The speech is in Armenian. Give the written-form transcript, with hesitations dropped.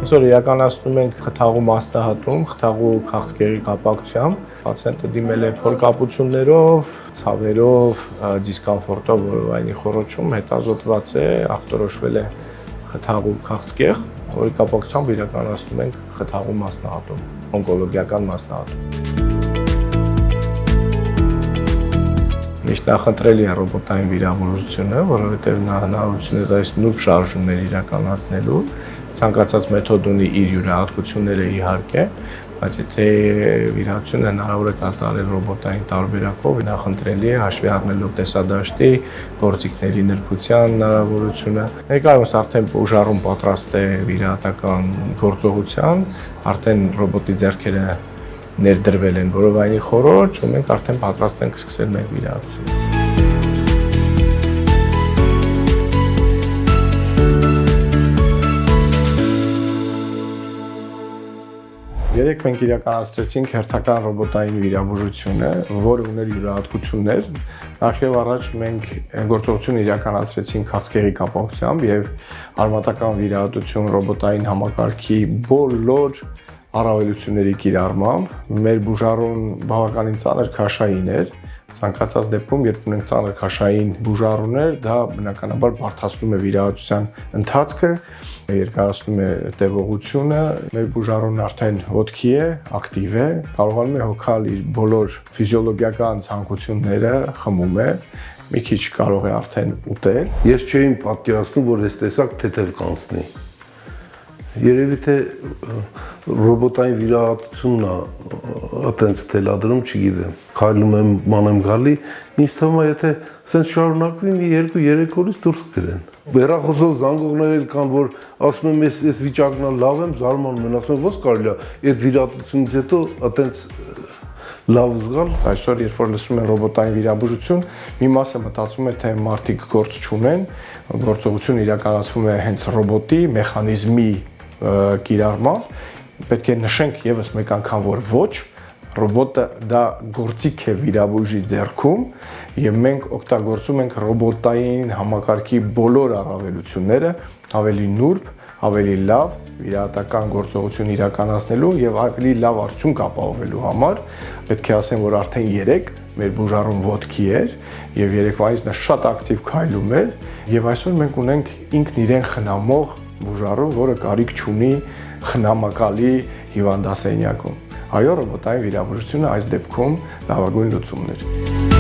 Այսօր իրականացնում ենք խթաղու մասնահատում, խթաղու քաղցկեղի կապակցությամբ։ Պացիենտը դիմել է փորկապություններով, ցավերով, դիսկոմֆորտով, որովայնի խոռոչում հետազոտված է, ախտորոշվել է խթաղու քաղցկեղ, որի կապակցությամբ իրականացնում ենք խթաղու մասնահատում, օնկոլոգիական մասնահատում։ Միշտ նախընտրելի է ռոբոտային վիրաբուժությունը, որովհետև նա հնարավորություն է տալիս նուրբ շարժումներ իրականացնելու, ցանկացած մեթոդ ունի իր յուրահատկությունները իհարկե, բայց եթե վիրահատությունը հնարավոր է կատարել ռոբոտային տարբերակով, նախընտրելի է հաշվի առնելով տեսադաշտի, գործիքների նրբության հնարավորությունը։ Ներկայումս արդեն բուժառում պատրաստ է վիրահատական գործողության, արդեն ռոբոտի ձեռքերը ներդրվել են որովայնի խոռոչ, ու մենք արդեն պատրաստ ենք սկսել մեր վիրահատությունը։ Երեք մենք իրականացրեցինք հերթական ռոբոտային վիրաբուժությունը, որը ուներ յուրահատկություններ։ Նախ եւ առաջ մենք գործողություն իրականացրեցինք քաղցկեղի կապակցությամբ եւ արմատական վիրահատություն ռոբոտային համակարգի բոլոր առավելությունների կիրառմամբ։ Մեր բուժառուն բավականին ծանր քաշային էր։ Ցանկացած դեպքում, երբ ունենք ծանր քաշային բուժառուներ, դա բնականաբար բարդացնում է վիրահատության ընթացքը, երկարացնում է տևողությունը։ Մեր բուժառուն արդեն ոտքի է, ակտիվ է, կարողանում է հոգալ իր բոլոր ֆիզիոլոգիական ցանկությունները, խմում է, մի քիչ կարող է արդեն ուտել։ Ես չէի պատկերացնում, որ այս տեսակ թեթև կանցնի։ Երևի թե ռոբոտային վիրահատությունն է այտենց թելադրում, չգիտեմ։ Քայլում եմ, մանեմ գալի, ինձ թվում է, եթե սենց շարունակվի, մի 2-3 օրից դուրս կգրեն։ Հեռախոսով զանգողներ էլ կան, որ ասում եմ, այս վիճակն է լավ եմ, զարմանում են, ասում եմ, ո՞նց կարելի է այդ վիրահատությունից հետո այտենց լավ զգալ։ Այսօր, երբ որ լսում են ռոբոտային վիրաբուժություն, մի մասը մտածում է, թե մարդիկ գործ չունեն, գործողությունը իրականացվում է հենց ռոբոտի, մեխանիզմի կիրառմամբ, պետք է նշենք եւս մեկ անգամ, որ ոչ, ռոբոտը դա գործիք է վիրաբույժի ձեռքում եւ մենք օգտագործում ենք ռոբոտային համակարգի բոլոր առավելությունները ավելի նուրբ, ավելի լավ վիրահատական գործողություն իրականացնելու եւ ավելի լավ արդյունք ապահովելու համար։ Պետք է ասեմ, որ արդեն 3 մեր բուժառուն ոտքի էր եւ երեկվայից նա շատ ակտիվ քայլում էր եւ այսօր մենք ունենք ինքն իրեն խնամող բուժառու, որը կարիք չունի խնամակալի հիվանդասենյակում։ Այո, ռոբոտային վիրաբուժությունը այս դեպքում լավագույն լուծումն էր։